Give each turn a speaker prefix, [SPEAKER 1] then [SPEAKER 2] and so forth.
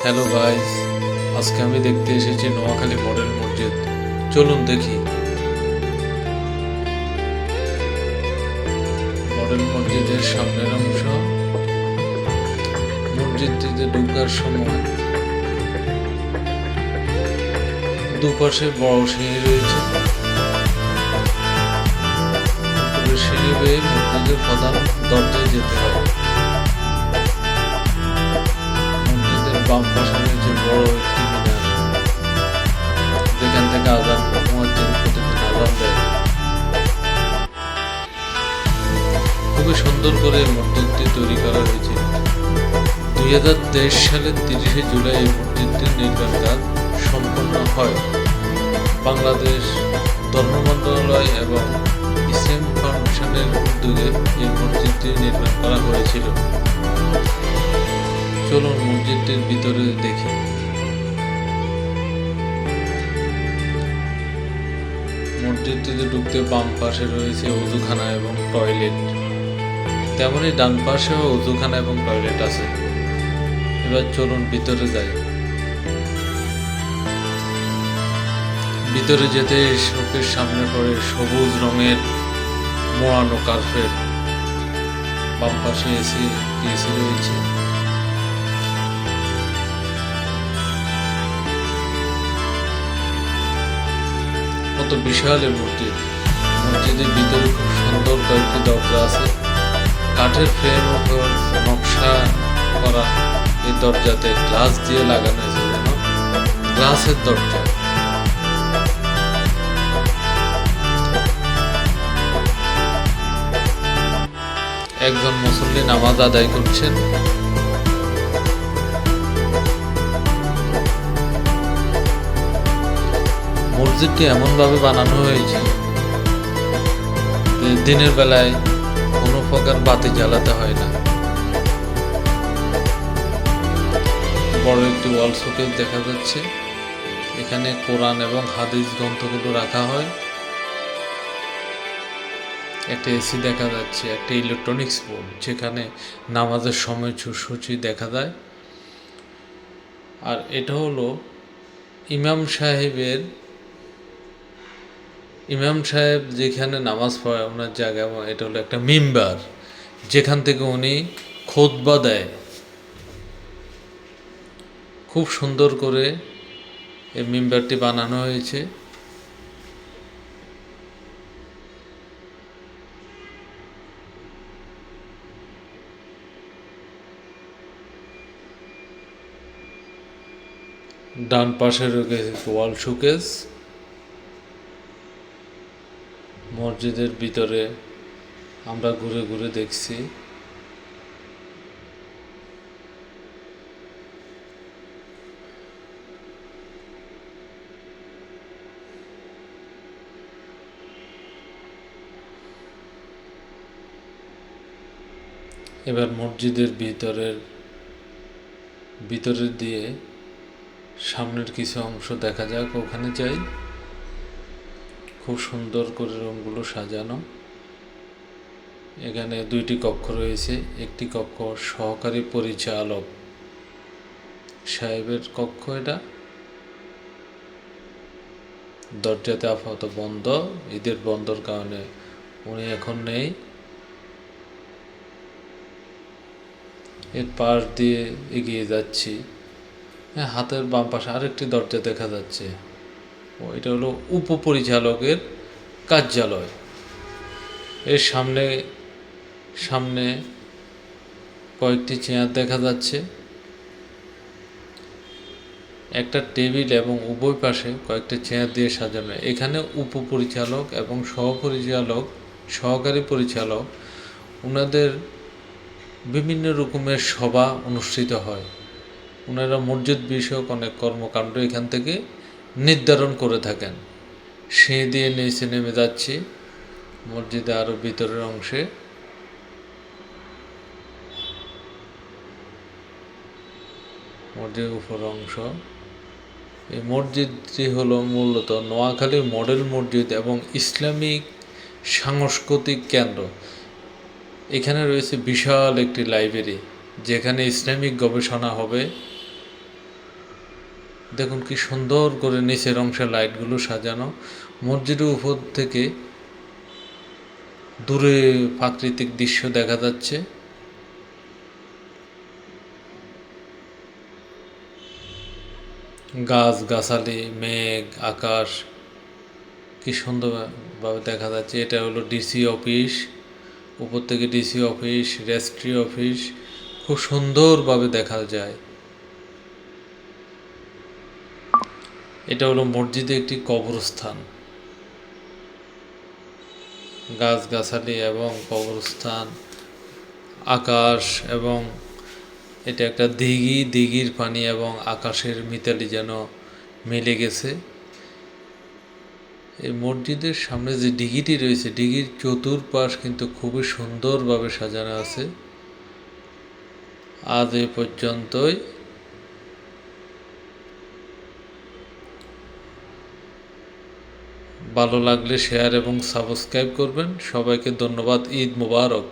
[SPEAKER 1] Hello guys, আজকে আমি দেখতে এসেছি নোয়াখালী মডেল মসজিদ। চলুন দেখি। মডেল মসজিদের সামনের অংশ। মসজিদটিতে ঢোকার সময় দুপাশে বড় সিঁড়ি রয়েছে। সিঁড়ি বেয়ে মসজিদের প্রধান দরজায় যেতে হবে। মসজিদের বাম পাশে রয়েছে বড় একটি মিনার, যেখান থেকে আজান মুয়াজ্জিন প্রতিদিন আজান দেয়। খুবই সুন্দর করে এই মসজিদটি তৈরি করা হয়েছে। 2023 সালের 30শে জুলাই এই মসজিদটির নির্মাণ কাজ সম্পন্ন হয়। বাংলাদেশ ধর্ম মন্ত্রণালয় এবং ইসলাম ফাউন্ডেশনের উদ্যোগে এই মসজিদটি নির্মাণ করা হয়েছিল। চলুন মসজিদটির ভিতরে দেখি। মসজিদটিতে ঢুকতে বাম পাশে রয়েছে ওযুখানা এবং টয়লেট, তেমনি ডান পাশেও ওযুখানা এবং টয়লেট আছে। এবার চলুন ভিতরে যাই। ভিতরে যেতে শোকের সামনে পড়ে সবুজ রঙের মোড়ানো কার্পেট। বাম পাশে এসি রয়েছে। কত বিশাল এই মসজিদ। মসজিদের ভিতরে খুব সুন্দর কয়েকটি দরজা আছে। কাঠের ফ্রেম উপর নকশা করা এই দরজাতে গ্লাস দিয়ে লাগানো হয়েছে, যেন গ্লাসের দরজা। একজন মুসল্লি নামাজ আদায় করছেন। মসজিদটি এমনভাবে বানানো হয়েছে যে দিনের বেলায় কোনো প্রকার বাতি জ্বালাতে হয় না। বড় একটি ওয়াল শোকেস দেখা যাচ্ছে। এখানে কোরআন এবং হাদিস গ্রন্থগুলো রাখা হয়। একটা এসি দেখা যাচ্ছে, একটা ইলেকট্রনিক্স বোর্ড যেখানে নামাজের সময়সূচি দেখা যায়। আর এটা হলো ইমাম সাহেব যেখানে নামাজ পড়ে ওনার জায়গা। এটা হলো একটা মিম্বার, যেখান থেকে উনি খুতবা দেয়। খুব সুন্দর করে এই মিম্বারটি বানানো হয়েছে। ডান পাশে রয়েছে ওয়াল শোকেস। মসজিদের ভিতরে আমরা ঘুরে ঘুরে দেখছি। এবার মসজিদের ভিতরের দিয়ে সামনের কিছু অংশ দেখা যাক, ওখানে যাই। খুব সুন্দর করে রুমগুলো সাজানো। এখানে দুইটি কক্ষ রয়েছে। একটি কক্ষ সহকারী পরিচালক সাহেবের কক্ষ। এটা দরজাতে আপাতত বন্ধ, ঈদের বন্ধর কারণে উনি এখন নেই। এর পাশ দিয়ে এগিয়ে যাচ্ছি। হাতের বাম পাশে আরেকটি দরজা দেখা যাচ্ছে। এটা হলো উপপরিচালকের কার্যালয়। এর সামনে কয়েকটি চেয়ার দেখা যাচ্ছে, একটা টেবিল এবং উভয় পাশে কয়েকটি চেয়ার দিয়ে সাজানো। এখানে উপপরিচালক এবং সহকারী পরিচালক ওনাদের বিভিন্ন রকমের সভা অনুষ্ঠিত হয়। ওনারা মসজিদ বিষয়ক অনেক কর্মকাণ্ড এখান থেকে নির্ধারণ করে থাকেন। সিঁড়ি দিয়ে নিচে নেমে যাচ্ছি মসজিদে আরও ভিতরের অংশে। মসজিদের উপর অংশ। এই মসজিদটি হলো মূলত নোয়াখালী মডেল মসজিদ এবং ইসলামিক সাংস্কৃতিক কেন্দ্র। এখানে রয়েছে বিশাল একটি লাইব্রেরি, যেখানে ইসলামিক গবেষণা হবে। দেখুন কি সুন্দর করে নিচের অংশে লাইটগুলো সাজানো। মসজিদের উপর থেকে দূরে প্রাকৃতিক দৃশ্য দেখা যাচ্ছে। গাছ গাছালি, মেঘ, আকাশ কি সুন্দরভাবে দেখা যাচ্ছে। এটা হলো ডিসি অফিস। উপর থেকে ডিসি অফিস, রেজিস্ট্রি অফিস খুব সুন্দরভাবে দেখা যায়। এটা হলো মসজিদে একটি কবরস্থান। গাছগাছালি এবং কবরস্থান, আকাশ, এবং এটা একটা দিঘি, দিঘির পানি এবং আকাশের মিতালি যেন মিলে গেছে। এই মসজিদের সামনে যে দিঘিটি রয়েছে, দিঘির চতুর্পাশ কিন্তু খুবই সুন্দরভাবে সাজানো আছে। আজ এ পর্যন্তই। ভালো লাগলে শেয়ার এবং সাবস্ক্রাইব করবেন। সবাইকে ধন্যবাদ। ঈদ মোবারক।